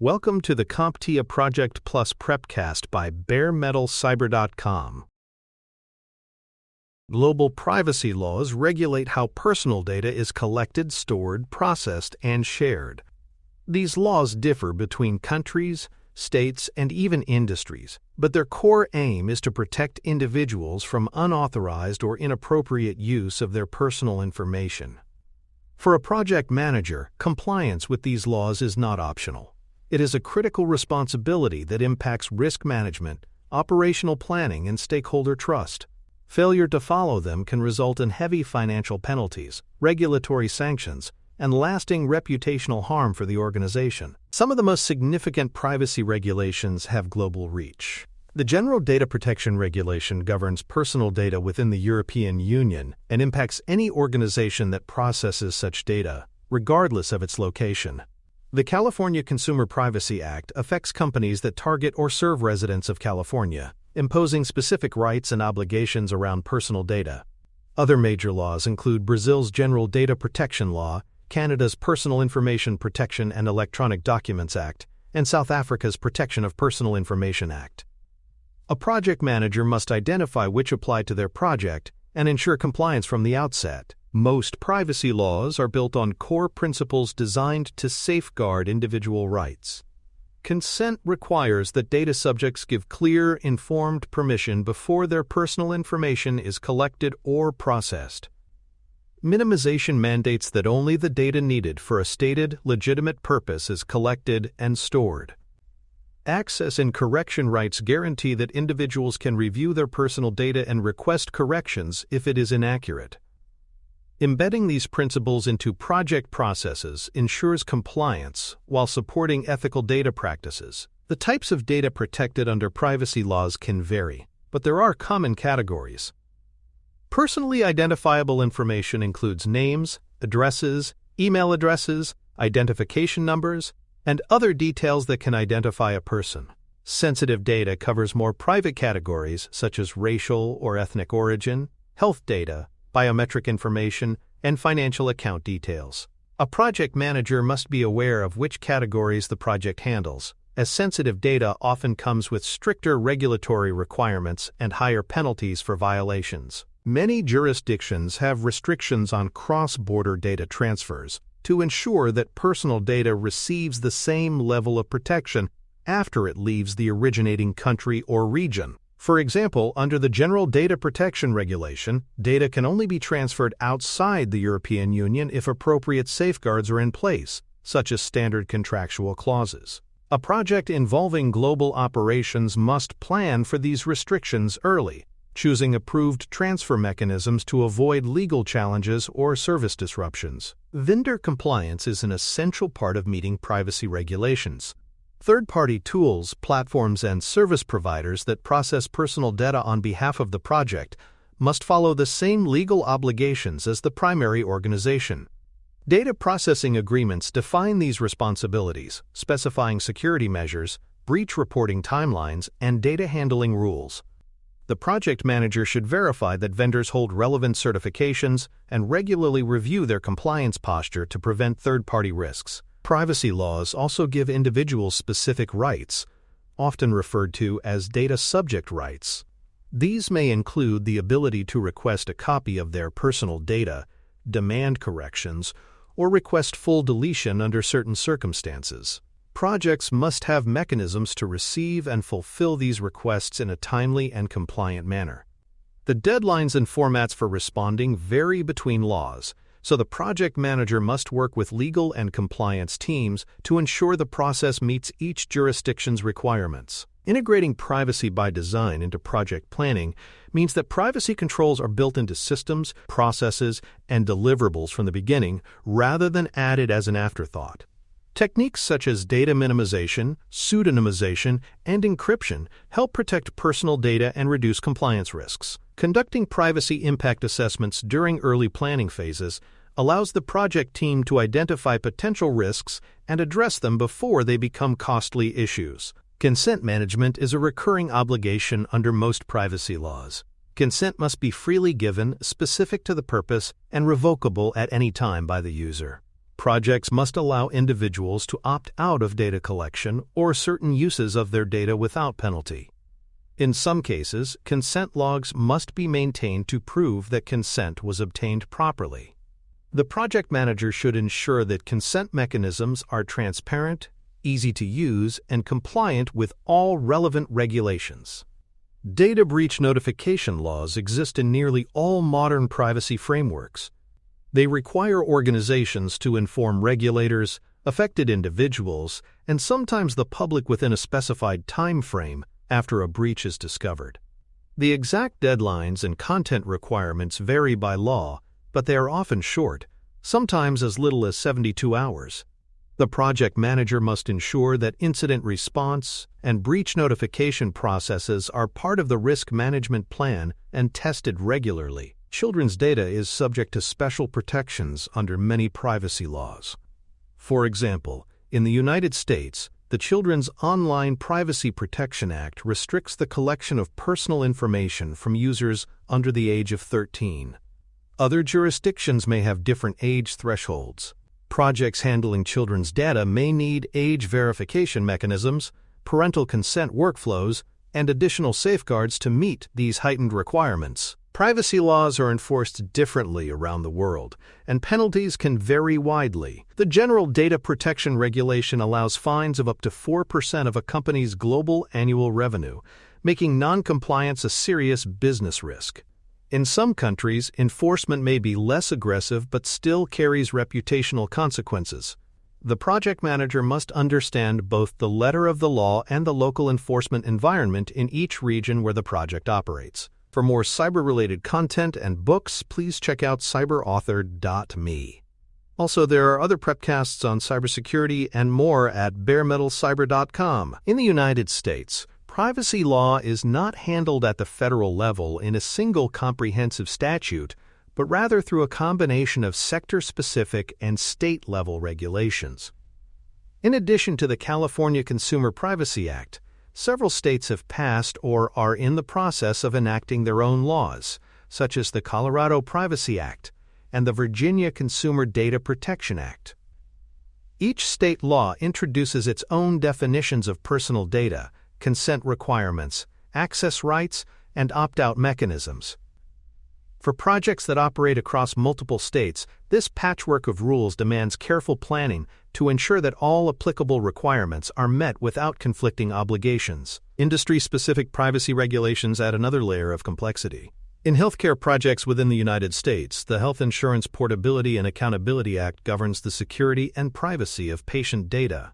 Welcome to the CompTIA Project Plus Prepcast by baremetalcyber.com. Global privacy laws regulate how personal data is collected, stored, processed, and shared. These laws differ between countries, states, and even industries, but their core aim is to protect individuals from unauthorized or inappropriate use of their personal information. For a project manager, compliance with these laws is not optional. It is a critical responsibility that impacts risk management, operational planning, and stakeholder trust. Failure to follow them can result in heavy financial penalties, regulatory sanctions, and lasting reputational harm for the organization. Some of the most significant privacy regulations have global reach. The General Data Protection Regulation governs personal data within the European Union and impacts any organization that processes such data, regardless of its location. The California Consumer Privacy Act affects companies that target or serve residents of California, imposing specific rights and obligations around personal data. Other major laws include Brazil's General Data Protection Law, Canada's Personal Information Protection and Electronic Documents Act, and South Africa's Protection of Personal Information Act. A project manager must identify which apply to their project and ensure compliance from the outset. Most privacy laws are built on core principles designed to safeguard individual rights. Consent requires that data subjects give clear, informed permission before their personal information is collected or processed. Minimization mandates that only the data needed for a stated, legitimate purpose is collected and stored. Access and correction rights guarantee that individuals can review their personal data and request corrections if it is inaccurate. Embedding these principles into project processes ensures compliance while supporting ethical data practices. The types of data protected under privacy laws can vary, but there are common categories. Personally identifiable information includes names, addresses, email addresses, identification numbers, and other details that can identify a person. Sensitive data covers more private categories such as racial or ethnic origin, health data, biometric information, and financial account details. A project manager must be aware of which categories the project handles, as sensitive data often comes with stricter regulatory requirements and higher penalties for violations. Many jurisdictions have restrictions on cross-border data transfers to ensure that personal data receives the same level of protection after it leaves the originating country or region. For example, under the General Data Protection Regulation, data can only be transferred outside the European Union if appropriate safeguards are in place, such as standard contractual clauses. A project involving global operations must plan for these restrictions early, choosing approved transfer mechanisms to avoid legal challenges or service disruptions. Vendor compliance is an essential part of meeting privacy regulations. Third-party tools, platforms, and service providers that process personal data on behalf of the project must follow the same legal obligations as the primary organization. Data processing agreements define these responsibilities, specifying security measures, breach reporting timelines, and data handling rules. The project manager should verify that vendors hold relevant certifications and regularly review their compliance posture to prevent third-party risks. Privacy laws also give individuals specific rights, often referred to as data subject rights. These may include the ability to request a copy of their personal data, demand corrections, or request full deletion under certain circumstances. Projects must have mechanisms to receive and fulfill these requests in a timely and compliant manner. The deadlines and formats for responding vary between laws, so the project manager must work with legal and compliance teams to ensure the process meets each jurisdiction's requirements. Integrating privacy by design into project planning means that privacy controls are built into systems, processes, and deliverables from the beginning rather than added as an afterthought. Techniques such as data minimization, pseudonymization, and encryption help protect personal data and reduce compliance risks. Conducting privacy impact assessments during early planning phases allows the project team to identify potential risks and address them before they become costly issues. Consent management is a recurring obligation under most privacy laws. Consent must be freely given, specific to the purpose, and revocable at any time by the user. Projects must allow individuals to opt out of data collection or certain uses of their data without penalty. In some cases, consent logs must be maintained to prove that consent was obtained properly. The project manager should ensure that consent mechanisms are transparent, easy to use, and compliant with all relevant regulations. Data breach notification laws exist in nearly all modern privacy frameworks. They require organizations to inform regulators, affected individuals, and sometimes the public within a specified time frame after a breach is discovered. The exact deadlines and content requirements vary by law, but they are often short, sometimes as little as 72 hours. The project manager must ensure that incident response and breach notification processes are part of the risk management plan and tested regularly. Children's data is subject to special protections under many privacy laws. For example, in the United States, the Children's Online Privacy Protection Act restricts the collection of personal information from users under the age of 13. Other jurisdictions may have different age thresholds. Projects handling children's data may need age verification mechanisms, parental consent workflows, and additional safeguards to meet these heightened requirements. Privacy laws are enforced differently around the world, and penalties can vary widely. The General Data Protection Regulation allows fines of up to 4% of a company's global annual revenue, making non-compliance a serious business risk. In some countries, enforcement may be less aggressive but still carries reputational consequences. The project manager must understand both the letter of the law and the local enforcement environment in each region where the project operates. For more cyber-related content and books, please check out cyberauthor.me. Also, there are other prepcasts on cybersecurity and more at baremetalcyber.com. In the United States, privacy law is not handled at the federal level in a single comprehensive statute, but rather through a combination of sector-specific and state-level regulations. In addition to the California Consumer Privacy Act, several states have passed or are in the process of enacting their own laws, such as the Colorado Privacy Act and the Virginia Consumer Data Protection Act. Each state law introduces its own definitions of personal data, consent requirements, access rights, and opt-out mechanisms. For projects that operate across multiple states, this patchwork of rules demands careful planning to ensure that all applicable requirements are met without conflicting obligations. Industry-specific privacy regulations add another layer of complexity. In healthcare projects within the United States, the Health Insurance Portability and Accountability Act governs the security and privacy of patient data.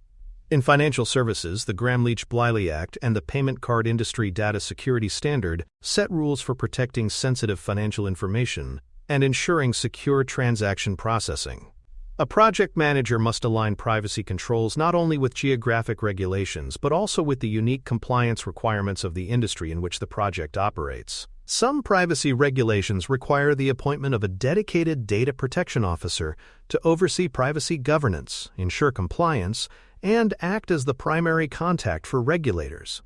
In financial services, the Gramm-Leach-Bliley Act and the Payment Card Industry Data Security Standard set rules for protecting sensitive financial information and ensuring secure transaction processing. A project manager must align privacy controls not only with geographic regulations but also with the unique compliance requirements of the industry in which the project operates. Some privacy regulations require the appointment of a dedicated data protection officer to oversee privacy governance, ensure compliance, and act as the primary contact for regulators.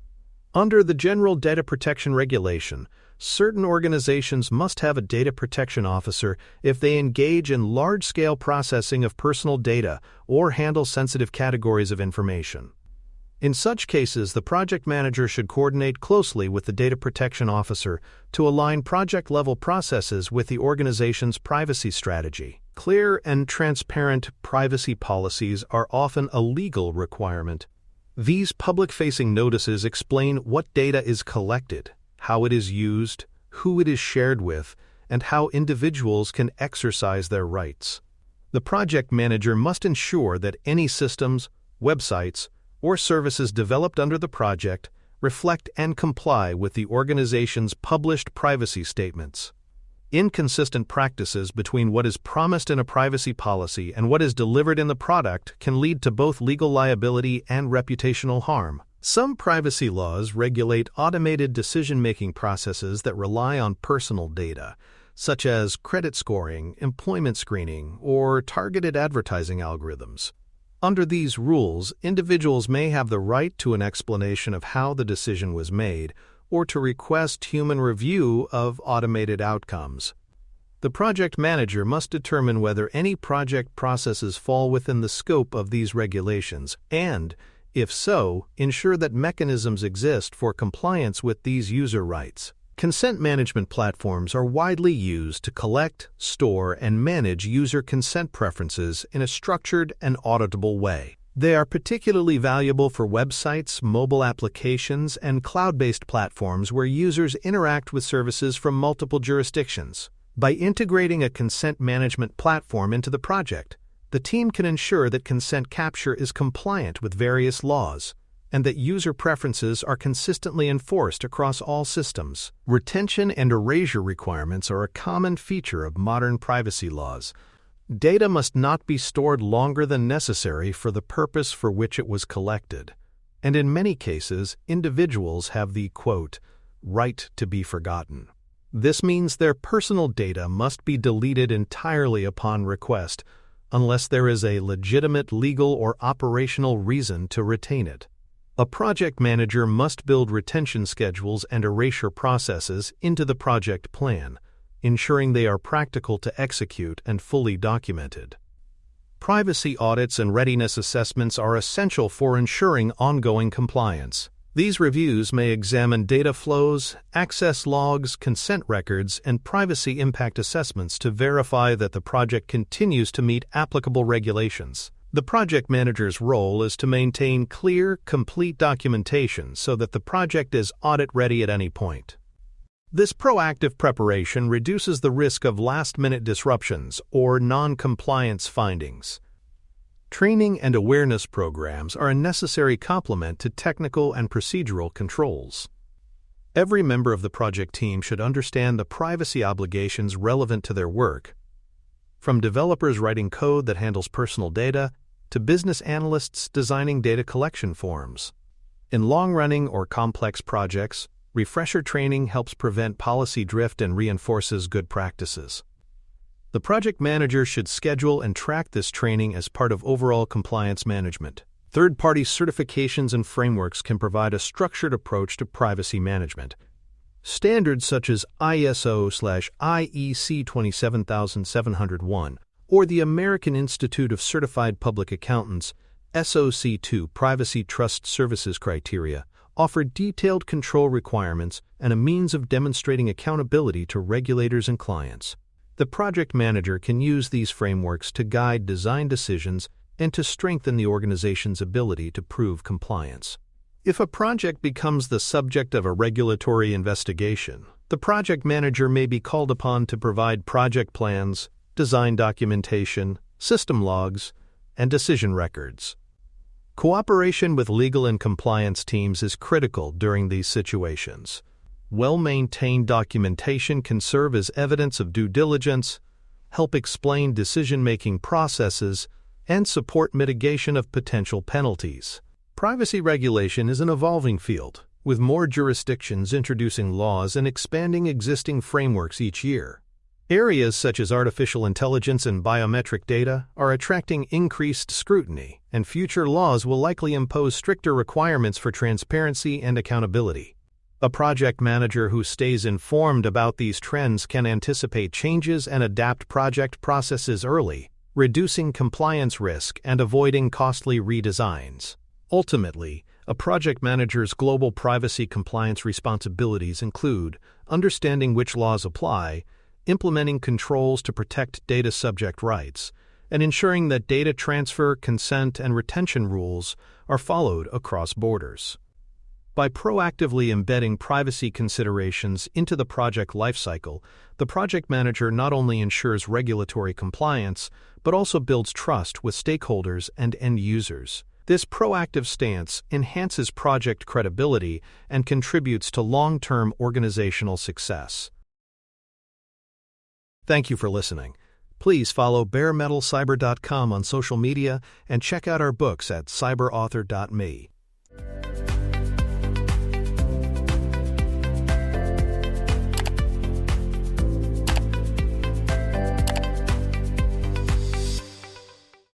Under the General Data Protection Regulation, certain organizations must have a data protection officer if they engage in large-scale processing of personal data or handle sensitive categories of information. In such cases, the project manager should coordinate closely with the data protection officer to align project-level processes with the organization's privacy strategy. Clear and transparent privacy policies are often a legal requirement. These public-facing notices explain what data is collected, how it is used, who it is shared with, and how individuals can exercise their rights. The project manager must ensure that any systems, websites, or services developed under the project reflect and comply with the organization's published privacy statements. Inconsistent practices between what is promised in a privacy policy and what is delivered in the product can lead to both legal liability and reputational harm. Some privacy laws regulate automated decision-making processes that rely on personal data, such as credit scoring, employment screening, or targeted advertising algorithms. Under these rules, individuals may have the right to an explanation of how the decision was made or to request human review of automated outcomes. The project manager must determine whether any project processes fall within the scope of these regulations and, if so, ensure that mechanisms exist for compliance with these user rights. Consent management platforms are widely used to collect, store, and manage user consent preferences in a structured and auditable way. They are particularly valuable for websites, mobile applications, and cloud-based platforms where users interact with services from multiple jurisdictions. By integrating a consent management platform into the project, the team can ensure that consent capture is compliant with various laws and that user preferences are consistently enforced across all systems. Retention and erasure requirements are a common feature of modern privacy laws. Data must not be stored longer than necessary for the purpose for which it was collected, and in many cases, individuals have the, quote, right to be forgotten. This means their personal data must be deleted entirely upon request, unless there is a legitimate legal or operational reason to retain it. A project manager must build retention schedules and erasure processes into the project plan, ensuring they are practical to execute and fully documented. Privacy audits and readiness assessments are essential for ensuring ongoing compliance. These reviews may examine data flows, access logs, consent records, and privacy impact assessments to verify that the project continues to meet applicable regulations. The project manager's role is to maintain clear, complete documentation so that the project is audit-ready at any point. This proactive preparation reduces the risk of last-minute disruptions or non-compliance findings. Training and awareness programs are a necessary complement to technical and procedural controls. Every member of the project team should understand the privacy obligations relevant to their work, from developers writing code that handles personal data to business analysts designing data collection forms. In long-running or complex projects, refresher training helps prevent policy drift and reinforces good practices. The project manager should schedule and track this training as part of overall compliance management. Third-party certifications and frameworks can provide a structured approach to privacy management. Standards such as ISO/IEC 27701 or the American Institute of Certified Public Accountants SOC2 Privacy Trust Services criteria offer detailed control requirements and a means of demonstrating accountability to regulators and clients. The project manager can use these frameworks to guide design decisions and to strengthen the organization's ability to prove compliance. If a project becomes the subject of a regulatory investigation, the project manager may be called upon to provide project plans, design documentation, system logs, and decision records. Cooperation with legal and compliance teams is critical during these situations. Well-maintained documentation can serve as evidence of due diligence, help explain decision-making processes, and support mitigation of potential penalties. Privacy regulation is an evolving field, with more jurisdictions introducing laws and expanding existing frameworks each year. Areas such as artificial intelligence and biometric data are attracting increased scrutiny, and future laws will likely impose stricter requirements for transparency and accountability. A project manager who stays informed about these trends can anticipate changes and adapt project processes early, reducing compliance risk and avoiding costly redesigns. Ultimately, a project manager's global privacy compliance responsibilities include understanding which laws apply, implementing controls to protect data subject rights, and ensuring that data transfer, consent, and retention rules are followed across borders. By proactively embedding privacy considerations into the project lifecycle, the project manager not only ensures regulatory compliance, but also builds trust with stakeholders and end users. This proactive stance enhances project credibility and contributes to long-term organizational success. Thank you for listening. Please follow baremetalcyber.com on social media and check out our books at cyberauthor.me.